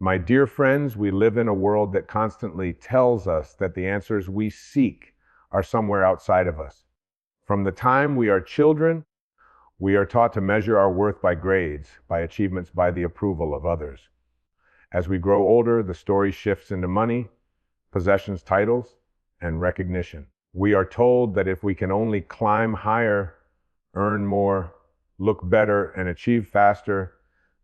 My dear friends, we live in a world that constantly tells us that the answers we seek are somewhere outside of us. From the time we are children, we are taught to measure our worth by grades, by achievements, by the approval of others. As we grow older, the story shifts into money, possessions, titles, and recognition. We are told that if we can only climb higher, earn more, look better, and achieve faster,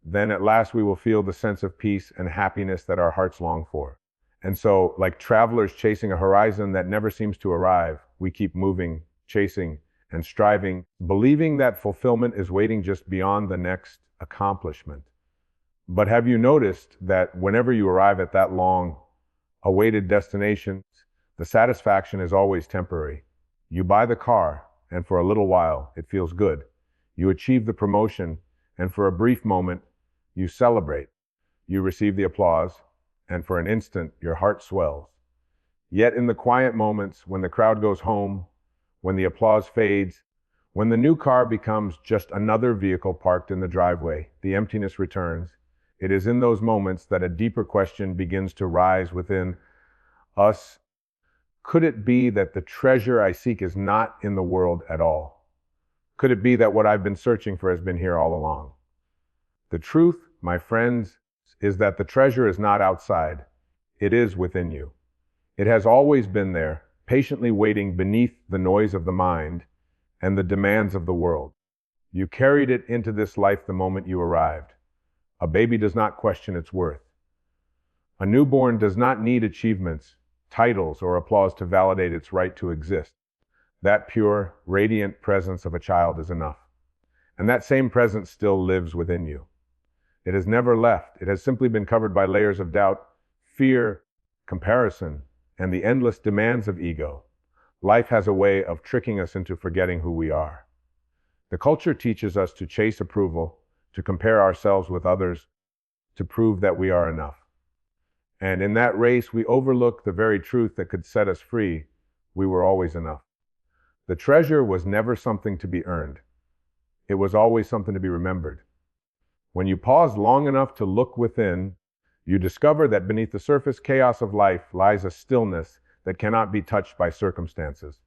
then at last we will feel the sense of peace and happiness that our hearts long for. And so, like travelers chasing a horizon that never seems to arrive, we keep moving, chasing, and striving, believing that fulfillment is waiting just beyond the next accomplishment. But have you noticed that whenever you arrive at that long awaited destination, the satisfaction is always temporary? You buy the car, and for a little while, it feels good. You achieve the promotion, and for a brief moment, you celebrate. You receive the applause, and for an instant, your heart swells. Yet in the quiet moments, when the crowd goes home, when the applause fades, when the new car becomes just another vehicle parked in the driveway, the emptiness returns. It is in those moments that a deeper question begins to rise within us. Could it be that the treasure I seek is not in the world at all? Could it be that what I've been searching for has been here all along? The truth, my friends, is that the treasure is not outside. It is within you. It has always been there, patiently waiting beneath the noise of the mind and the demands of the world. You carried it into this life the moment you arrived. A baby does not question its worth. A newborn does not need achievements, titles, or applause to validate its right to exist. That pure, radiant presence of a child is enough. And that same presence still lives within you. It has never left. It has simply been covered by layers of doubt, fear, comparison, and the endless demands of ego. Life has a way of tricking us into forgetting who we are. The culture teaches us to chase approval, to compare ourselves with others, to prove that we are enough. And in that race, we overlook the very truth that could set us free. We were always enough. The treasure was never something to be earned. It was always something to be remembered. When you pause long enough to look within, you discover that beneath the surface chaos of life lies a stillness that cannot be touched by circumstances.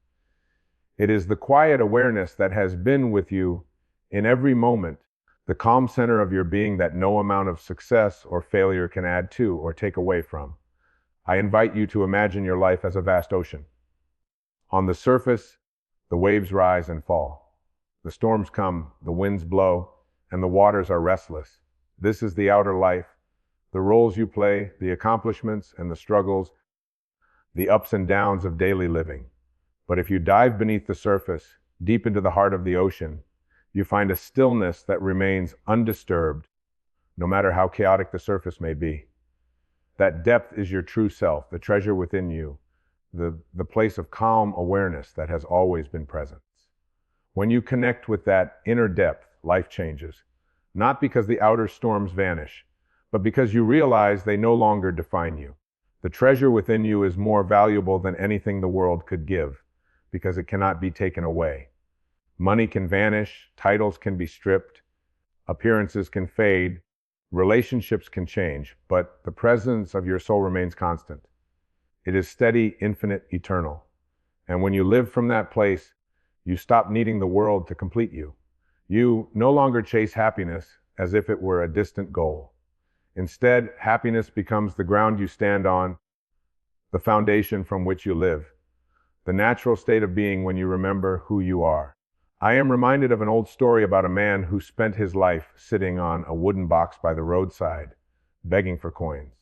It is the quiet awareness that has been with you in every moment, the calm center of your being that no amount of success or failure can add to or take away from. I invite you to imagine your life as a vast ocean. On the surface, the waves rise and fall. The storms come, the winds blow, and the waters are restless. This is the outer life, the roles you play, the accomplishments and the struggles, the ups and downs of daily living. But if you dive beneath the surface, deep into the heart of the ocean, you find a stillness that remains undisturbed, no matter how chaotic the surface may be. That depth is your true self, the treasure within you, the place of calm awareness that has always been present. When you connect with that inner depth, life changes, not because the outer storms vanish, but because you realize they no longer define you. The treasure within you is more valuable than anything the world could give, because it cannot be taken away. Money can vanish, titles can be stripped, appearances can fade, relationships can change, but the presence of your soul remains constant. It is steady, infinite, eternal. And when you live from that place, you stop needing the world to complete you. You no longer chase happiness as if it were a distant goal. Instead, happiness becomes the ground you stand on, the foundation from which you live, the natural state of being when you remember who you are. I am reminded of an old story about a man who spent his life sitting on a wooden box by the roadside, begging for coins.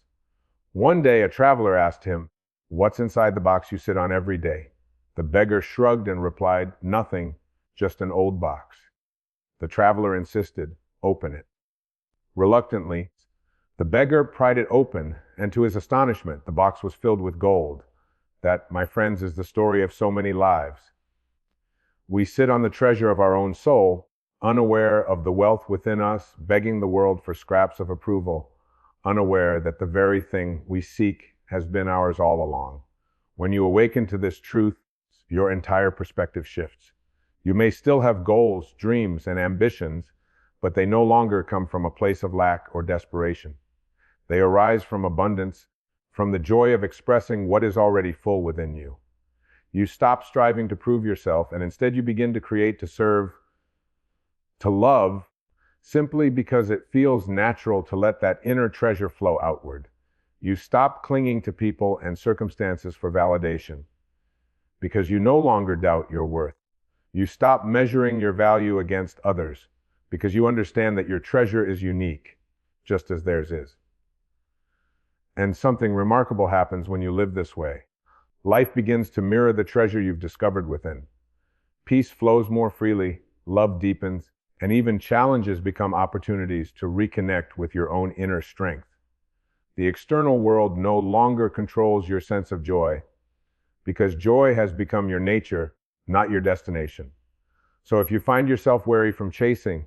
One day, a traveler asked him, "What's inside the box you sit on every day?" The beggar shrugged and replied, "Nothing, just an old box." The traveler insisted, "Open it." Reluctantly, the beggar pried it open, and to his astonishment, the box was filled with gold. That, my friends, is the story of so many lives. We sit on the treasure of our own soul, unaware of the wealth within us, begging the world for scraps of approval, unaware that the very thing we seek has been ours all along. When you awaken to this truth, your entire perspective shifts. You may still have goals, dreams, and ambitions, but they no longer come from a place of lack or desperation. They arise from abundance, from the joy of expressing what is already full within you. You stop striving to prove yourself, and instead you begin to create, to serve, to love, simply because it feels natural to let that inner treasure flow outward. You stop clinging to people and circumstances for validation, because you no longer doubt your worth. You stop measuring your value against others, because you understand that your treasure is unique, just as theirs is. And something remarkable happens when you live this way. Life begins to mirror the treasure you've discovered within. Peace flows more freely, love deepens, and even challenges become opportunities to reconnect with your own inner strength. The external world no longer controls your sense of joy, because joy has become your nature, not your destination. So if you find yourself weary from chasing,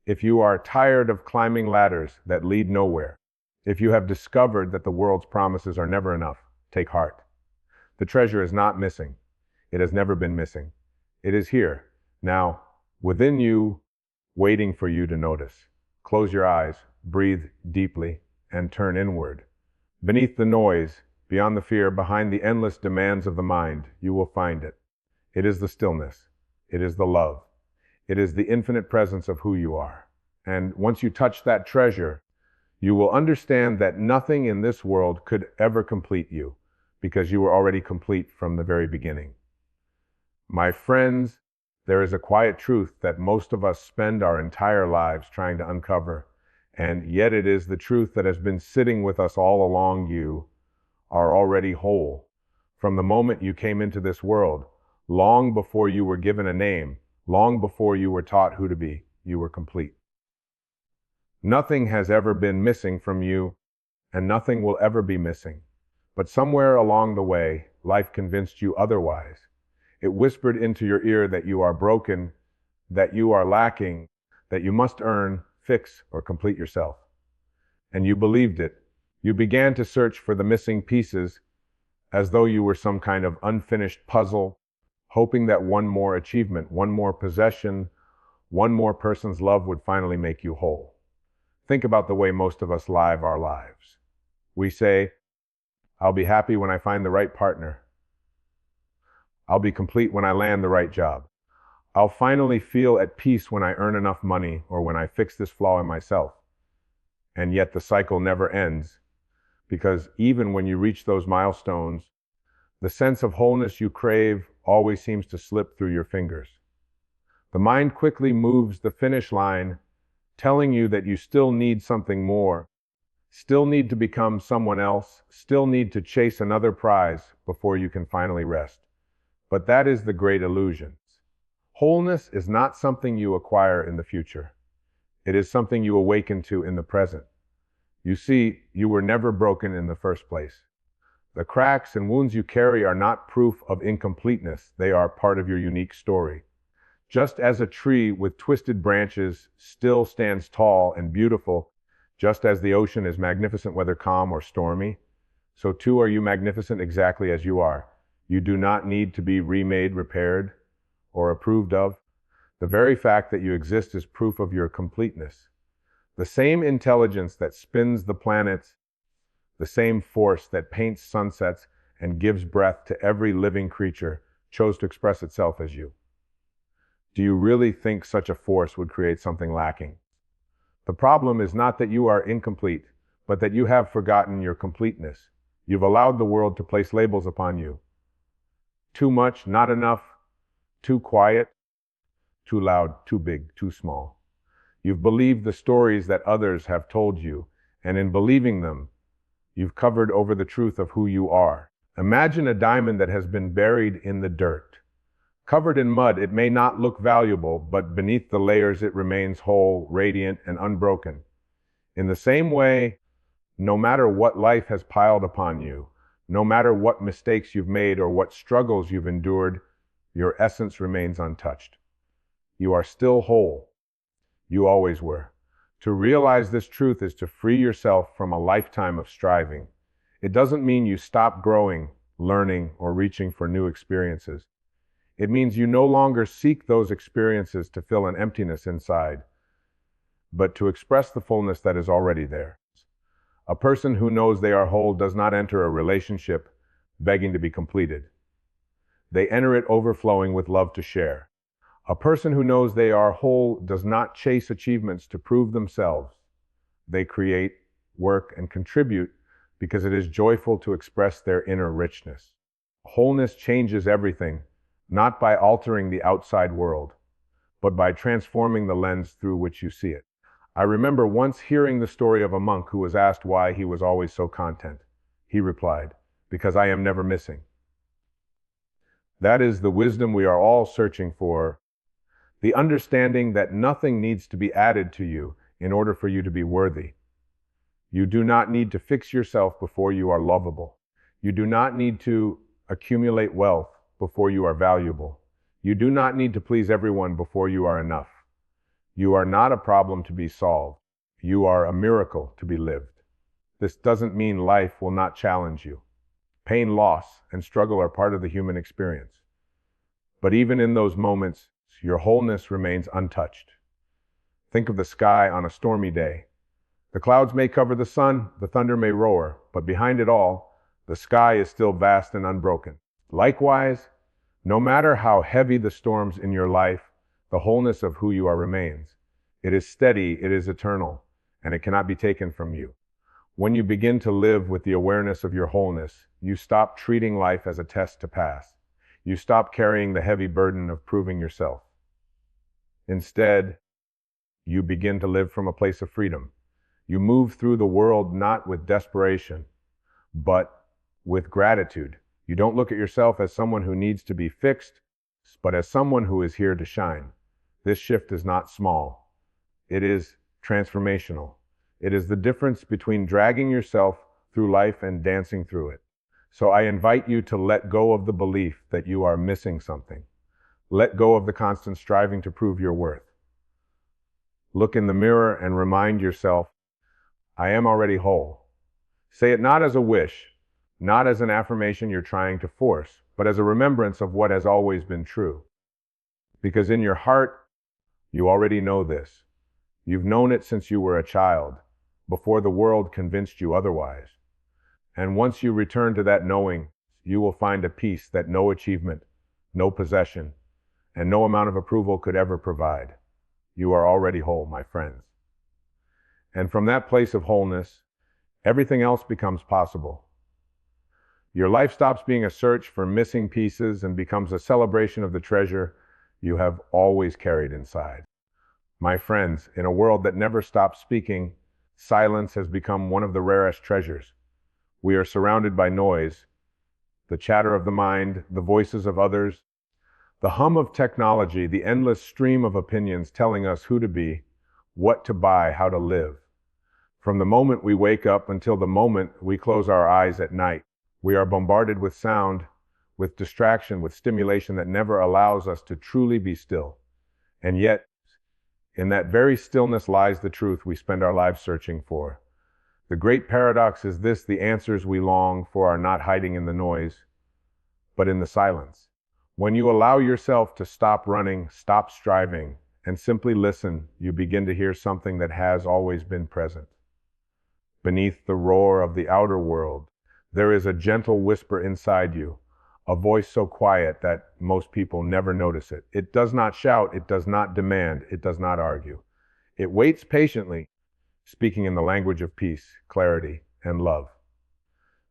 if you are tired of climbing ladders that lead nowhere, if you have discovered that the world's promises are never enough, take heart. The treasure is not missing. It has never been missing. It is here, now, within you, waiting for you to notice. Close your eyes, breathe deeply, and turn inward. Beneath the noise, beyond the fear, behind the endless demands of the mind, you will find it. It is the stillness. It is the love. It is the infinite presence of who you are. And once you touch that treasure, you will understand that nothing in this world could ever complete you, because you were already complete from the very beginning. My friends, there is a quiet truth that most of us spend our entire lives trying to uncover, and yet it is the truth that has been sitting with us all along. You are already whole. From the moment you came into this world, long before you were given a name, long before you were taught who to be, you were complete. Nothing has ever been missing from you, and nothing will ever be missing. But somewhere along the way, life convinced you otherwise. It whispered into your ear that you are broken, that you are lacking, that you must earn, fix, or complete yourself. And you believed it. You began to search for the missing pieces, as though you were some kind of unfinished puzzle, hoping that one more achievement, one more possession, one more person's love would finally make you whole. Think about the way most of us live our lives. We say, I'll be happy when I find the right partner. I'll be complete when I land the right job. I'll finally feel at peace when I earn enough money or when I fix this flaw in myself. And yet the cycle never ends, because even when you reach those milestones, the sense of wholeness you crave always seems to slip through your fingers. The mind quickly moves the finish line, telling you that you still need something more, still need to become someone else, still need to chase another prize before you can finally rest. But that is the great illusion. Wholeness is not something you acquire in the future. It is something you awaken to in the present. You see, you were never broken in the first place. The cracks and wounds you carry are not proof of incompleteness. They are part of your unique story. Just as a tree with twisted branches still stands tall and beautiful, just as the ocean is magnificent whether calm or stormy, so too are you magnificent exactly as you are. You do not need to be remade, repaired, or approved of. The very fact that you exist is proof of your completeness. The same intelligence that spins the planets, the same force that paints sunsets and gives breath to every living creature, chose to express itself as you. Do you really think such a force would create something lacking? The problem is not that you are incomplete, but that you have forgotten your completeness. You've allowed the world to place labels upon you. Too much, not enough, too quiet, too loud, too big, too small. You've believed the stories that others have told you, and in believing them, you've covered over the truth of who you are. Imagine a diamond that has been buried in the dirt. Covered in mud, it may not look valuable, but beneath the layers it remains whole, radiant, and unbroken. In the same way, no matter what life has piled upon you, no matter what mistakes you've made or what struggles you've endured, your essence remains untouched. You are still whole. You always were. To realize this truth is to free yourself from a lifetime of striving. It doesn't mean you stop growing, learning, or reaching for new experiences. It means you no longer seek those experiences to fill an emptiness inside, but to express the fullness that is already there. A person who knows they are whole does not enter a relationship begging to be completed. They enter it overflowing with love to share. A person who knows they are whole does not chase achievements to prove themselves. They create, work, and contribute because it is joyful to express their inner richness. Wholeness changes everything, not by altering the outside world, but by transforming the lens through which you see it. I remember once hearing the story of a monk who was asked why he was always so content. He replied, "Because I am never missing." That is the wisdom we are all searching for, the understanding that nothing needs to be added to you in order for you to be worthy. You do not need to fix yourself before you are lovable. You do not need to accumulate wealth before you are valuable. You do not need to please everyone before you are enough. You are not a problem to be solved. You are a miracle to be lived. This doesn't mean life will not challenge you. Pain, loss, and struggle are part of the human experience. But even in those moments, your wholeness remains untouched. Think of the sky on a stormy day. The clouds may cover the sun, the thunder may roar, but behind it all, the sky is still vast and unbroken. Likewise, no matter how heavy the storms in your life, the wholeness of who you are remains. It is steady, it is eternal, and it cannot be taken from you. When you begin to live with the awareness of your wholeness, you stop treating life as a test to pass. You stop carrying the heavy burden of proving yourself. Instead, you begin to live from a place of freedom. You move through the world not with desperation, but with gratitude. You don't look at yourself as someone who needs to be fixed, but as someone who is here to shine. This shift is not small. It is transformational. It is the difference between dragging yourself through life and dancing through it. So I invite you to let go of the belief that you are missing something. Let go of the constant striving to prove your worth. Look in the mirror and remind yourself, I am already whole. Say it not as a wish, not as an affirmation you're trying to force, but as a remembrance of what has always been true. Because in your heart, you already know this. You've known it since you were a child, before the world convinced you otherwise. And once you return to that knowing, you will find a peace that no achievement, no possession, and no amount of approval could ever provide. You are already whole, my friends. And from that place of wholeness, everything else becomes possible. Your life stops being a search for missing pieces and becomes a celebration of the treasure you have always carried inside. My friends, in a world that never stops speaking, silence has become one of the rarest treasures. We are surrounded by noise, the chatter of the mind, the voices of others, the hum of technology, the endless stream of opinions telling us who to be, what to buy, how to live. From the moment we wake up until the moment we close our eyes at night, we are bombarded with sound, with distraction, with stimulation that never allows us to truly be still. And yet, in that very stillness lies the truth we spend our lives searching for. The great paradox is this: the answers we long for are not hiding in the noise, but in the silence. When you allow yourself to stop running, stop striving, and simply listen, you begin to hear something that has always been present. Beneath the roar of the outer world, there is a gentle whisper inside you, a voice so quiet that most people never notice it. It does not shout, it does not demand, it does not argue. It waits patiently, speaking in the language of peace, clarity, and love.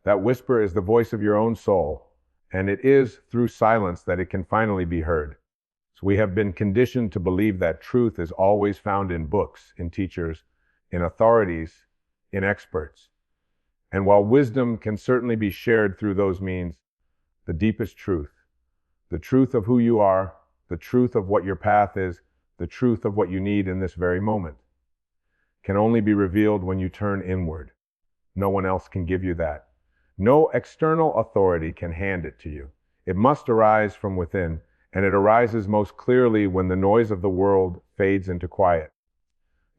That whisper is the voice of your own soul, and it is through silence that it can finally be heard. So we have been conditioned to believe that truth is always found in books, in teachers, in authorities, in experts. And while wisdom can certainly be shared through those means, the deepest truth, the truth of who you are, the truth of what your path is, the truth of what you need in this very moment, can only be revealed when you turn inward. No one else can give you that. No external authority can hand it to you. It must arise from within, and it arises most clearly when the noise of the world fades into quiet.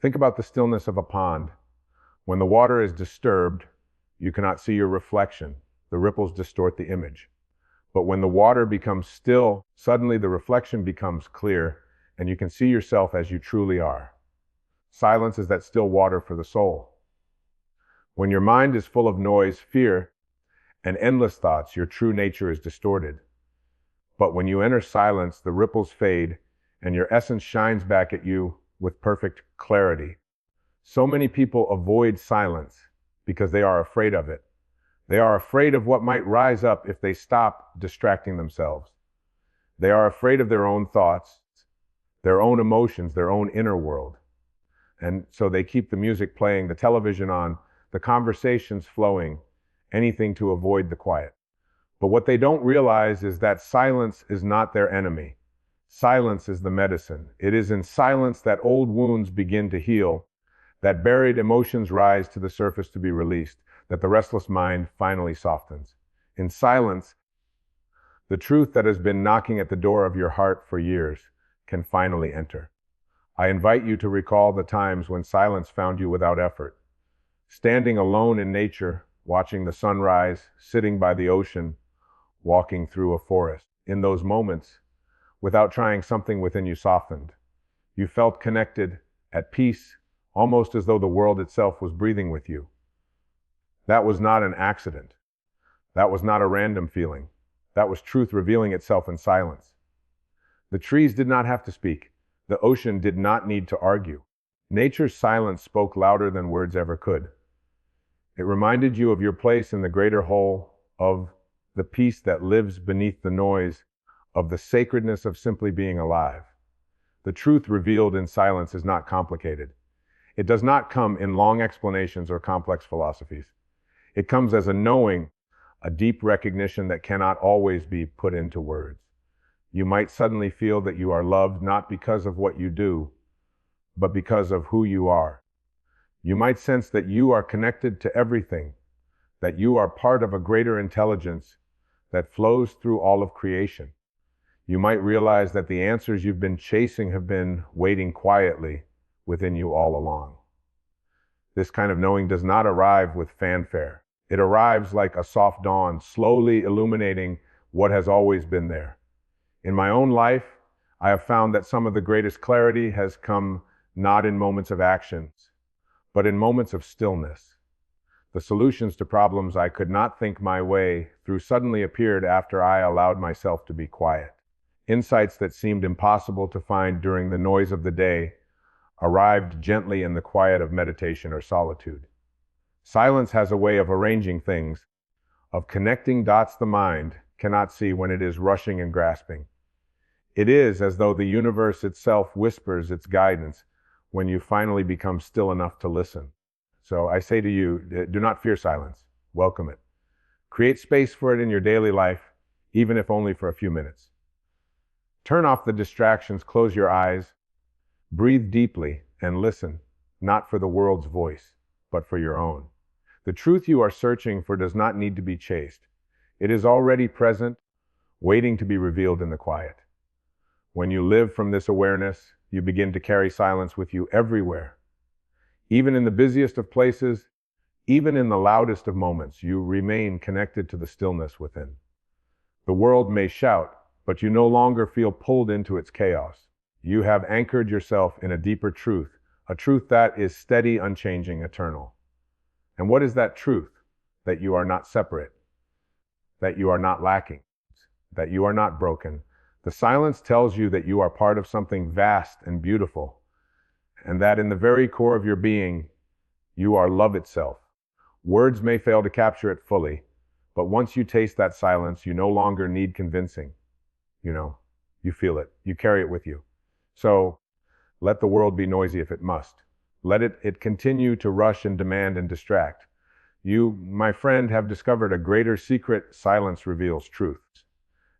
Think about the stillness of a pond. When the water is disturbed, you cannot see your reflection. The ripples distort the image. But when the water becomes still, suddenly the reflection becomes clear, and you can see yourself as you truly are. Silence is that still water for the soul. When your mind is full of noise, fear, and endless thoughts, your true nature is distorted. But when you enter silence, the ripples fade, and your essence shines back at you with perfect clarity. So many people avoid silence because they are afraid of it. They are afraid of what might rise up if they stop distracting themselves. They are afraid of their own thoughts, their own emotions, their own inner world. And so they keep the music playing, the television on, the conversations flowing, anything to avoid the quiet. But what they don't realize is that silence is not their enemy. Silence is the medicine. It is in silence that old wounds begin to heal, that buried emotions rise to the surface to be released, that the restless mind finally softens. In silence, the truth that has been knocking at the door of your heart for years can finally enter. I invite you to recall the times when silence found you without effort. Standing alone in nature, watching the sunrise, sitting by the ocean, walking through a forest. In those moments, without trying, something within you softened. You felt connected, at peace, almost as though the world itself was breathing with you. That was not an accident. That was not a random feeling. That was truth revealing itself in silence. The trees did not have to speak. The ocean did not need to argue. Nature's silence spoke louder than words ever could. It reminded you of your place in the greater whole, of the peace that lives beneath the noise, of the sacredness of simply being alive. The truth revealed in silence is not complicated. It does not come in long explanations or complex philosophies. It comes as a knowing, a deep recognition that cannot always be put into words. You might suddenly feel that you are loved not because of what you do, but because of who you are. You might sense that you are connected to everything, that you are part of a greater intelligence that flows through all of creation. You might realize that the answers you've been chasing have been waiting quietly within you all along. This kind of knowing does not arrive with fanfare. It arrives like a soft dawn, slowly illuminating what has always been there. In my own life, I have found that some of the greatest clarity has come not in moments of actions, but in moments of stillness. The solutions to problems I could not think my way through suddenly appeared after I allowed myself to be quiet. Insights that seemed impossible to find during the noise of the day arrived gently in the quiet of meditation or solitude. Silence has a way of arranging things, of connecting dots the mind cannot see when it is rushing and grasping. It is as though the universe itself whispers its guidance when you finally become still enough to listen. So I say to you, do not fear silence. Welcome it. Create space for it in your daily life, even if only for a few minutes. Turn off the distractions, close your eyes, breathe deeply, and listen, not for the world's voice, but for your own. The truth you are searching for does not need to be chased. It is already present, waiting to be revealed in the quiet. When you live from this awareness, you begin to carry silence with you everywhere. Even in the busiest of places, even in the loudest of moments, you remain connected to the stillness within. The world may shout, but you no longer feel pulled into its chaos. You have anchored yourself in a deeper truth, a truth that is steady, unchanging, eternal. And what is that truth? That you are not separate, that you are not lacking, that you are not broken. The silence tells you that you are part of something vast and beautiful, and that in the very core of your being, you are love itself. Words may fail to capture it fully, but once you taste that silence, you no longer need convincing. You feel it, you carry it with you. So let the world be noisy if it must. Let it continue to rush and demand and distract. You, my friend, have discovered a greater secret. Silence reveals truths.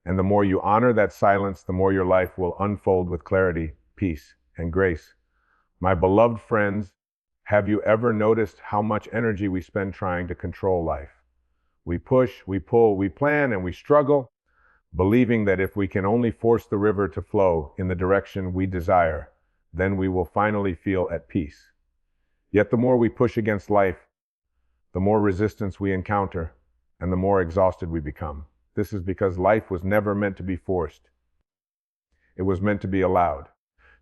And the more you honor that silence, the more your life will unfold with clarity, peace, and grace. My beloved friends, have you ever noticed how much energy we spend trying to control life? We push, we pull, we plan, and we struggle, believing that if we can only force the river to flow in the direction we desire, then we will finally feel at peace. Yet the more we push against life, the more resistance we encounter, and the more exhausted we become. This is because life was never meant to be forced. It was meant to be allowed.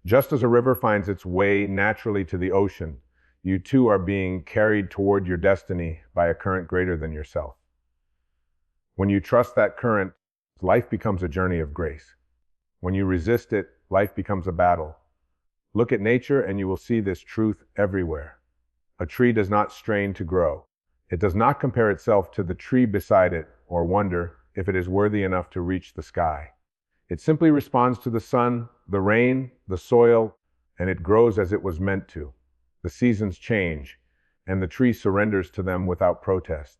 Just as a river finds its way naturally to the ocean, You too are being carried toward your destiny by a current greater than yourself. When you trust that current, life becomes a journey of grace. When you resist it, life becomes a battle. Look at nature and you will see this truth everywhere. A tree does not strain to grow. It does not compare itself to the tree beside it or wonder if it is worthy enough to reach the sky. It simply responds to the sun, the rain, the soil, and it grows as it was meant to. The seasons change, and the tree surrenders to them without protest.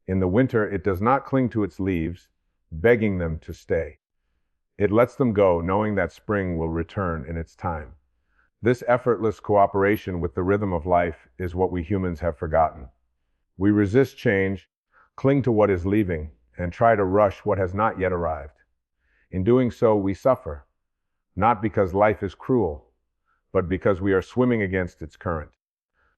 In the winter, it does not cling to its leaves, begging them to stay. It lets them go, knowing that spring will return in its time. This effortless cooperation with the rhythm of life is what we humans have forgotten. We resist change, cling to what is leaving, and try to rush what has not yet arrived. In doing so, we suffer, not because life is cruel, but because we are swimming against its current.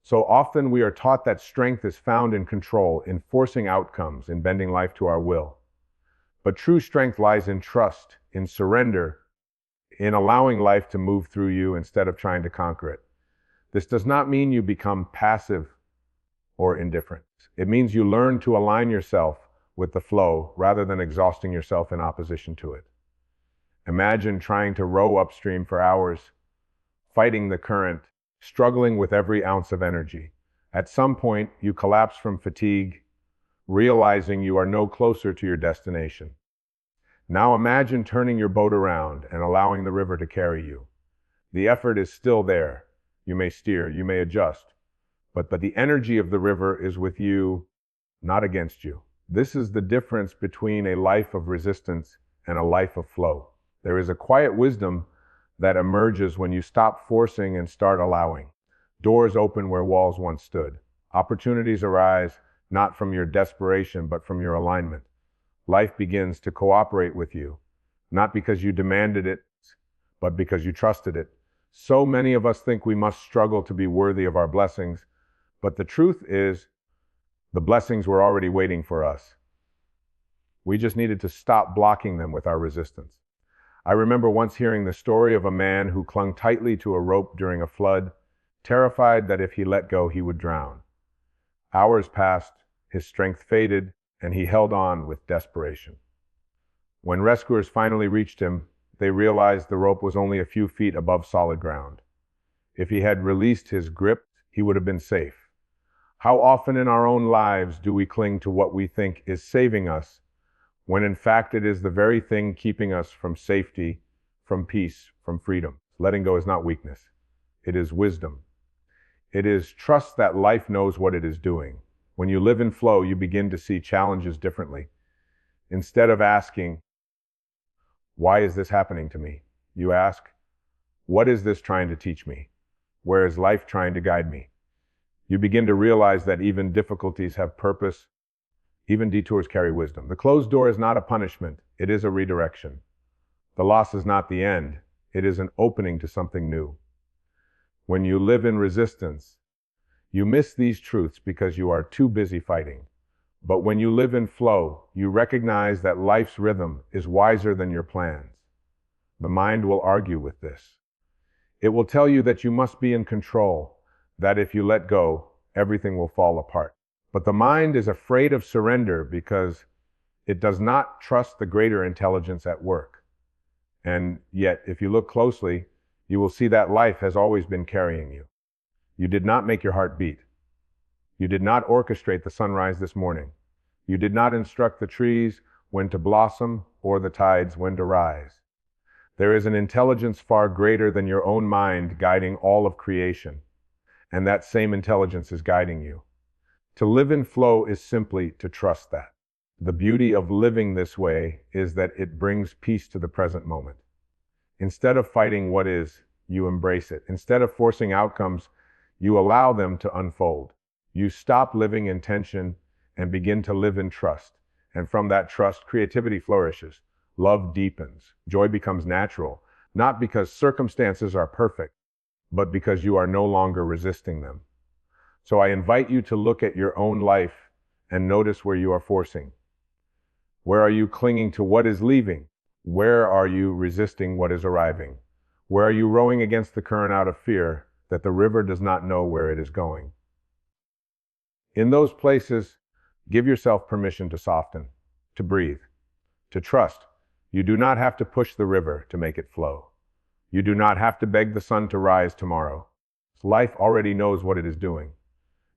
So often we are taught that strength is found in control, in forcing outcomes, in bending life to our will. But true strength lies in trust, in surrender, in allowing life to move through you instead of trying to conquer it. This does not mean you become passive or indifferent. It means you learn to align yourself with the flow rather than exhausting yourself in opposition to it. Imagine trying to row upstream for hours, fighting the current, struggling with every ounce of energy. At some point, you collapse from fatigue, realizing you are no closer to your destination. Now imagine turning your boat around and allowing the river to carry you. The effort is still there. You may steer, you may adjust, but the energy of the river is with you, not against you. This is the difference between a life of resistance and a life of flow. There is a quiet wisdom that emerges when you stop forcing and start allowing. Doors open where walls once stood. Opportunities arise not from your desperation, but from your alignment. Life begins to cooperate with you, not because you demanded it, but because you trusted it. So many of us think we must struggle to be worthy of our blessings, but the truth is, the blessings were already waiting for us. We just needed to stop blocking them with our resistance. I remember once hearing the story of a man who clung tightly to a rope during a flood, terrified that if he let go, he would drown. Hours passed, his strength faded, and he held on with desperation. When rescuers finally reached him, they realized the rope was only a few feet above solid ground. If he had released his grip, he would have been safe. How often in our own lives do we cling to what we think is saving us, when in fact it is the very thing keeping us from safety, from peace, from freedom? Letting go is not weakness. It is wisdom. It is trust that life knows what it is doing. When you live in flow, you begin to see challenges differently. Instead of asking, why is this happening to me? You ask, what is this trying to teach me? Where is life trying to guide me? You begin to realize that even difficulties have purpose. Even detours carry wisdom. The closed door is not a punishment. It is a redirection. The loss is not the end. It is an opening to something new. When you live in resistance, you miss these truths because you are too busy fighting. But when you live in flow, you recognize that life's rhythm is wiser than your plans. The mind will argue with this. It will tell you that you must be in control, that if you let go, everything will fall apart. But the mind is afraid of surrender because it does not trust the greater intelligence at work. And yet, if you look closely, you will see that life has always been carrying you. You did not make your heart beat. You did not orchestrate the sunrise this morning. You did not instruct the trees when to blossom or the tides when to rise. There is an intelligence far greater than your own mind guiding all of creation, and that same intelligence is guiding you. To live in flow is simply to trust that. The beauty of living this way is that it brings peace to the present moment. Instead of fighting what is, you embrace it. Instead of forcing outcomes, you allow them to unfold. You stop living in tension and begin to live in trust. And from that trust, creativity flourishes. Love deepens. Joy becomes natural, not because circumstances are perfect, but because you are no longer resisting them. So I invite you to look at your own life and notice where you are forcing. Where are you clinging to what is leaving? Where are you resisting what is arriving? Where are you rowing against the current out of fear that the river does not know where it is going. In those places, give yourself permission to soften, to breathe, to trust. You do not have to push the river to make it flow. You do not have to beg the sun to rise tomorrow. Life already knows what it is doing.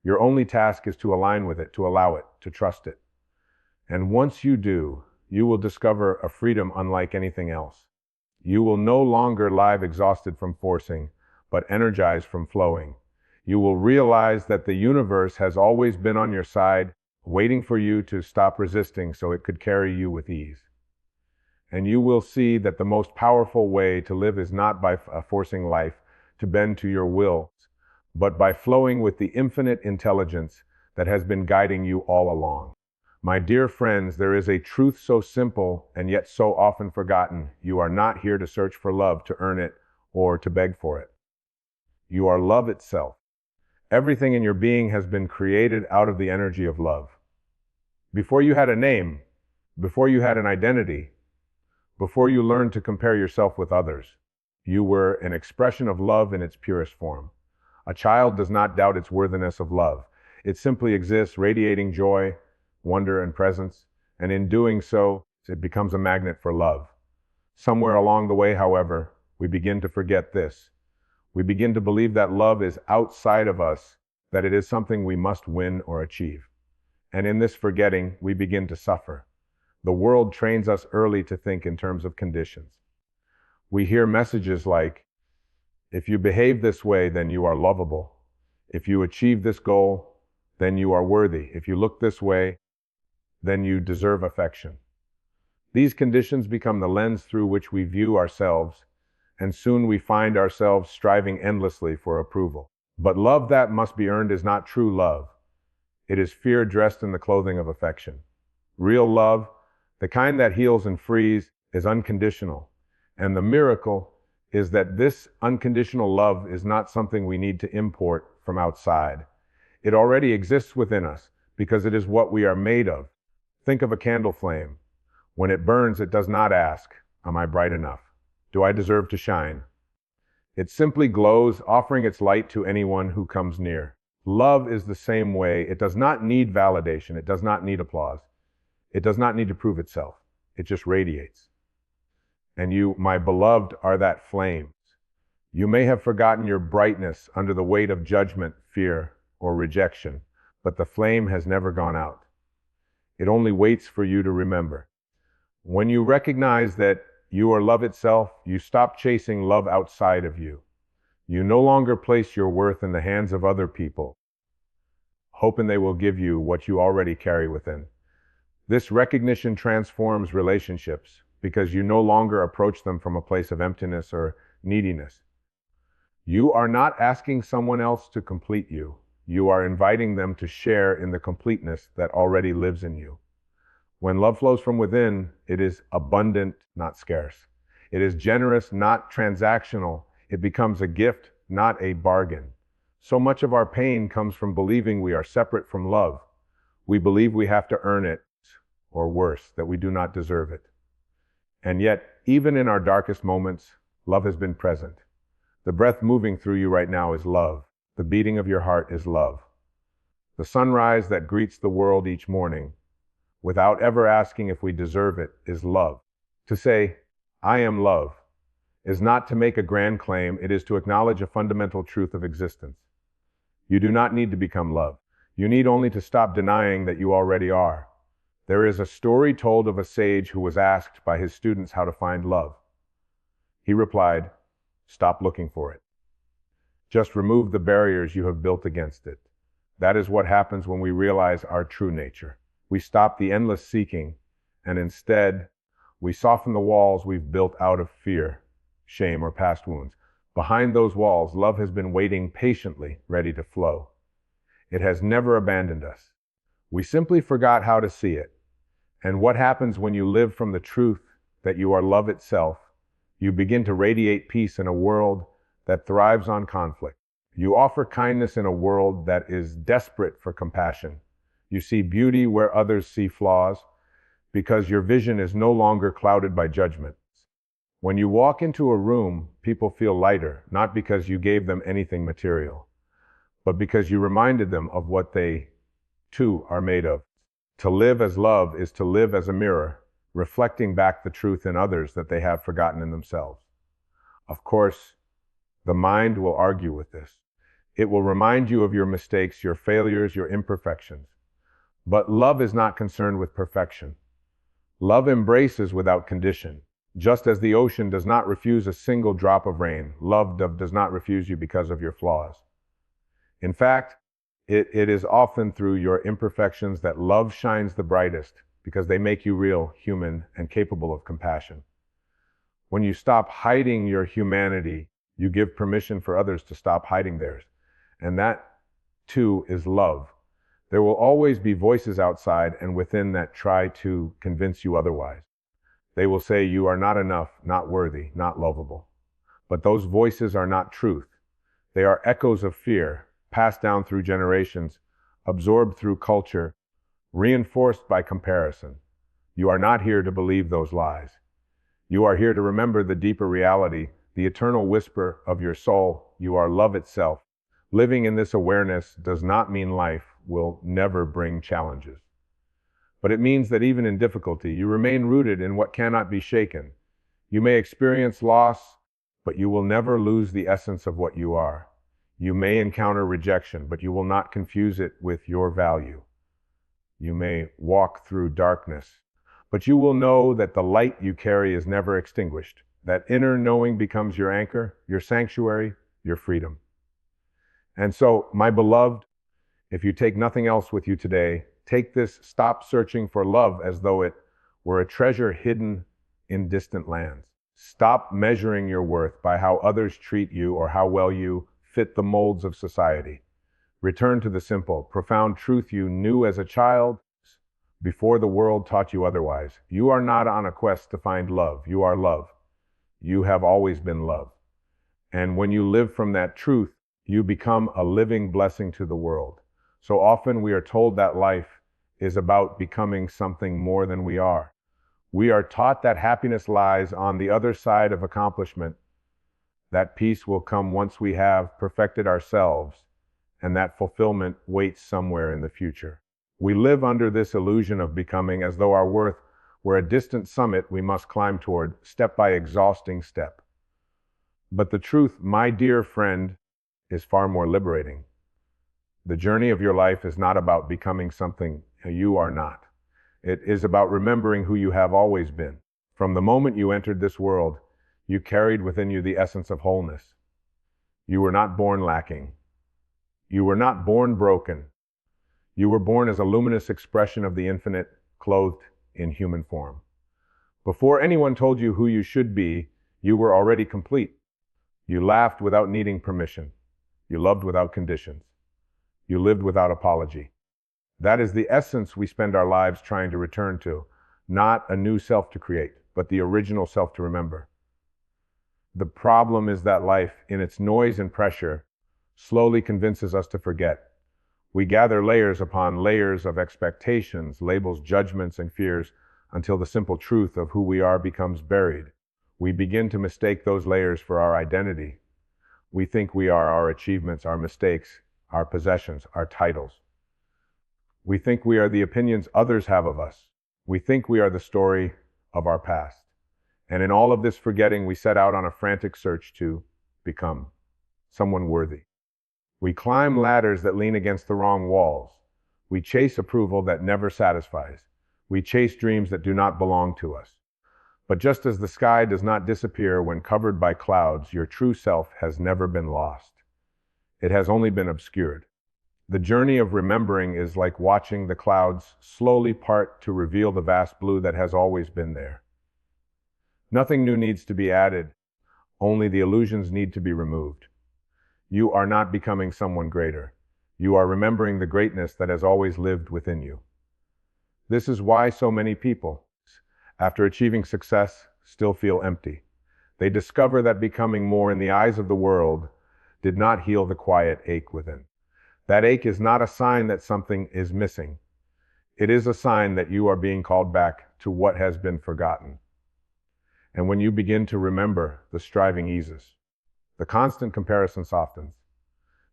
Your only task is to align with it, to allow it, to trust it. And once you do, you will discover a freedom unlike anything else. You will no longer live exhausted from forcing, but energized from flowing. You will realize that the universe has always been on your side, waiting for you to stop resisting so it could carry you with ease. And you will see that the most powerful way to live is not by forcing life to bend to your will, but by flowing with the infinite intelligence that has been guiding you all along. My dear friends, there is a truth so simple and yet so often forgotten. You are not here to search for love, to earn it, or to beg for it. You are love itself. Everything in your being has been created out of the energy of love. Before you had a name, before you had an identity, before you learned to compare yourself with others, you were an expression of love in its purest form. A child does not doubt its worthiness of love. It simply exists, radiating joy, wonder, and presence, and in doing so, it becomes a magnet for love. Somewhere along the way, however, we begin to forget this. We begin to believe that love is outside of us, that it is something we must win or achieve. And in this forgetting, we begin to suffer. The world trains us early to think in terms of conditions. We hear messages like, if you behave this way, then you are lovable. If you achieve this goal, then you are worthy. If you look this way, then you deserve affection. These conditions become the lens through which we view ourselves, and soon we find ourselves striving endlessly for approval. But love that must be earned is not true love. It is fear dressed in the clothing of affection. Real love, the kind that heals and frees, is unconditional. And the miracle is that this unconditional love is not something we need to import from outside. It already exists within us because it is what we are made of. Think of a candle flame. When it burns, it does not ask, am I bright enough? Do I deserve to shine? It simply glows, offering its light to anyone who comes near. Love is the same way. It does not need validation. It does not need applause. It does not need to prove itself. It just radiates. And you, my beloved, are that flame. You may have forgotten your brightness under the weight of judgment, fear, or rejection, but the flame has never gone out. It only waits for you to remember. When you recognize that you are love itself, you stop chasing love outside of you. You no longer place your worth in the hands of other people, hoping they will give you what you already carry within. This recognition transforms relationships because you no longer approach them from a place of emptiness or neediness. You are not asking someone else to complete you. You are inviting them to share in the completeness that already lives in you. When love flows from within, it is abundant, not scarce. It is generous, not transactional. It becomes a gift, not a bargain. So much of our pain comes from believing we are separate from love. We believe we have to earn it, or worse, that we do not deserve it. And yet, even in our darkest moments, love has been present. The breath moving through you right now is love. The beating of your heart is love. The sunrise that greets the world each morning, without ever asking if we deserve it, is love. To say, I am love, is not to make a grand claim. It is to acknowledge a fundamental truth of existence. You do not need to become love. You need only to stop denying that you already are. There is a story told of a sage who was asked by his students how to find love. He replied, stop looking for it. Just remove the barriers you have built against it. That is what happens when we realize our true nature. We stop the endless seeking, and instead, we soften the walls we've built out of fear, shame, or past wounds. Behind those walls, love has been waiting patiently, ready to flow. It has never abandoned us. We simply forgot how to see it. And what happens when you live from the truth that you are love itself? You begin to radiate peace in a world that thrives on conflict. You offer kindness in a world that is desperate for compassion. You see beauty where others see flaws, because your vision is no longer clouded by judgment. When you walk into a room, people feel lighter, not because you gave them anything material, but because you reminded them of what they, too, are made of. To live as love is to live as a mirror, reflecting back the truth in others that they have forgotten in themselves. Of course, the mind will argue with this. It will remind you of your mistakes, your failures, your imperfections. But love is not concerned with perfection. Love embraces without condition. Just as the ocean does not refuse a single drop of rain, love does not refuse you because of your flaws. In fact, it is often through your imperfections that love shines the brightest, because they make you real, human, and capable of compassion. When you stop hiding your humanity, you give permission for others to stop hiding theirs. And that, too, is love. There will always be voices outside and within that try to convince you otherwise. They will say you are not enough, not worthy, not lovable. But those voices are not truth. They are echoes of fear, passed down through generations, absorbed through culture, reinforced by comparison. You are not here to believe those lies. You are here to remember the deeper reality, the eternal whisper of your soul. You are love itself. Living in this awareness does not mean life will never bring challenges. But it means that even in difficulty, you remain rooted in what cannot be shaken. You may experience loss, but you will never lose the essence of what you are. You may encounter rejection, but you will not confuse it with your value. You may walk through darkness, but you will know that the light you carry is never extinguished. That inner knowing becomes your anchor, your sanctuary, your freedom. And so, my beloved, if you take nothing else with you today, take this: stop searching for love as though it were a treasure hidden in distant lands. Stop measuring your worth by how others treat you or how well you fit the molds of society. Return to the simple, profound truth you knew as a child before the world taught you otherwise. You are not on a quest to find love. You are love. You have always been love. And when you live from that truth, you become a living blessing to the world. So often we are told that life is about becoming something more than we are. We are taught that happiness lies on the other side of accomplishment. That peace will come once we have perfected ourselves, and that fulfillment waits somewhere in the future. We live under this illusion of becoming as though our worth were a distant summit we must climb toward, step by exhausting step. But the truth, my dear friend, is far more liberating. The journey of your life is not about becoming something you are not. It is about remembering who you have always been. From the moment you entered this world, you carried within you the essence of wholeness. You were not born lacking. You were not born broken. You were born as a luminous expression of the infinite, clothed in human form. Before anyone told you who you should be, you were already complete. You laughed without needing permission. You loved without conditions. You lived without apology. That is the essence we spend our lives trying to return to, not a new self to create, but the original self to remember. The problem is that life, in its noise and pressure, slowly convinces us to forget. We gather layers upon layers of expectations, labels, judgments, and fears until the simple truth of who we are becomes buried. We begin to mistake those layers for our identity. We think we are our achievements, our mistakes, our possessions, our titles. We think we are the opinions others have of us. We think we are the story of our past. And in all of this forgetting, we set out on a frantic search to become someone worthy. We climb ladders that lean against the wrong walls. We chase approval that never satisfies. We chase dreams that do not belong to us. But just as the sky does not disappear when covered by clouds, your true self has never been lost. It has only been obscured. The journey of remembering is like watching the clouds slowly part to reveal the vast blue that has always been there. Nothing new needs to be added. Only the illusions need to be removed. You are not becoming someone greater. You are remembering the greatness that has always lived within you. This is why so many people, after achieving success, still feel empty. They discover that becoming more in the eyes of the world did not heal the quiet ache within. That ache is not a sign that something is missing. It is a sign that you are being called back to what has been forgotten. And when you begin to remember, the striving eases. The constant comparison softens.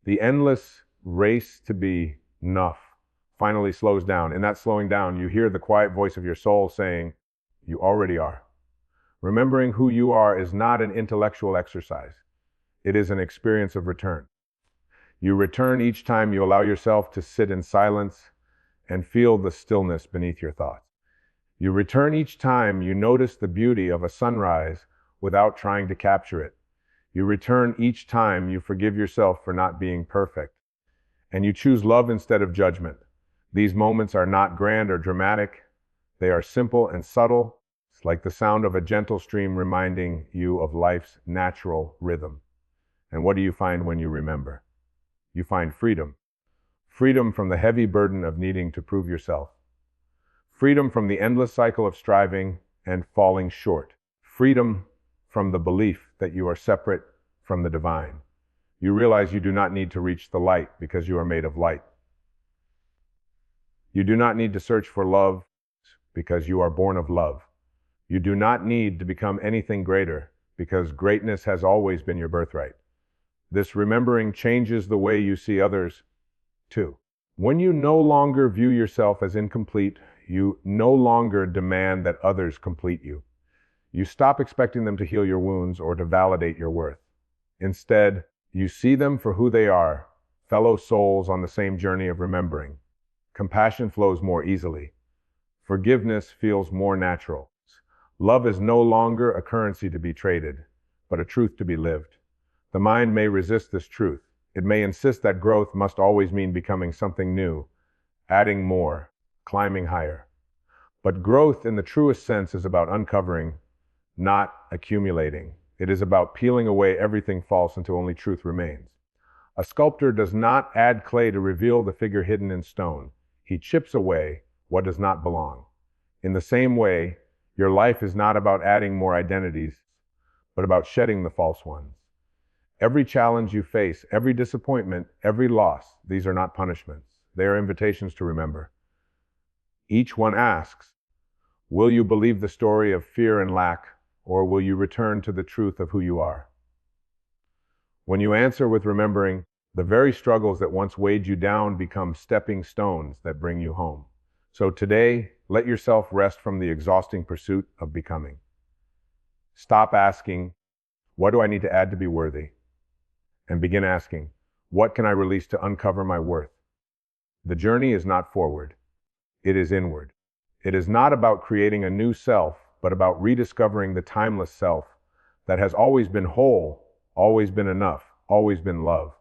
The endless race to be enough finally slows down. In that slowing down, you hear the quiet voice of your soul saying, "You already are." Remembering who you are is not an intellectual exercise. It is an experience of return. You return each time you allow yourself to sit in silence and feel the stillness beneath your thoughts. You return each time you notice the beauty of a sunrise without trying to capture it. You return each time you forgive yourself for not being perfect. And you choose love instead of judgment. These moments are not grand or dramatic. They are simple and subtle. It's like the sound of a gentle stream reminding you of life's natural rhythm. And what do you find when you remember? You find freedom. Freedom from the heavy burden of needing to prove yourself. Freedom from the endless cycle of striving and falling short. Freedom from the belief that you are separate from the divine. You realize you do not need to reach the light because you are made of light. You do not need to search for love because you are born of love. You do not need to become anything greater because greatness has always been your birthright. This remembering changes the way you see others, too. When you no longer view yourself as incomplete, you no longer demand that others complete you. You stop expecting them to heal your wounds or to validate your worth. Instead, you see them for who they are, fellow souls on the same journey of remembering. Compassion flows more easily. Forgiveness feels more natural. Love is no longer a currency to be traded, but a truth to be lived. The mind may resist this truth. It may insist that growth must always mean becoming something new, adding more, climbing higher. But growth in the truest sense is about uncovering, not accumulating. It is about peeling away everything false until only truth remains. A sculptor does not add clay to reveal the figure hidden in stone. He chips away what does not belong. In the same way, your life is not about adding more identities, but about shedding the false ones. Every challenge you face, every disappointment, every loss, these are not punishments. They are invitations to remember. Each one asks, will you believe the story of fear and lack, or will you return to the truth of who you are? When you answer with remembering, the very struggles that once weighed you down become stepping stones that bring you home. So today, let yourself rest from the exhausting pursuit of becoming. Stop asking, what do I need to add to be worthy? And begin asking, what can I release to uncover my worth? The journey is not forward, it is inward. It is not about creating a new self, but about rediscovering the timeless self that has always been whole, always been enough, always been love.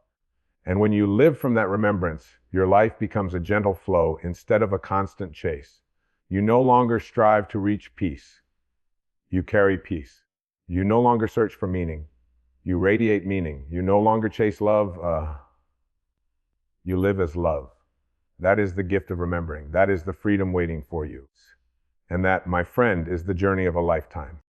And when you live from that remembrance, your life becomes a gentle flow instead of a constant chase. You no longer strive to reach peace. You carry peace. You no longer search for meaning. You radiate meaning. You no longer chase love. You live as love. That is the gift of remembering. That is the freedom waiting for you. And that, my friend, is the journey of a lifetime.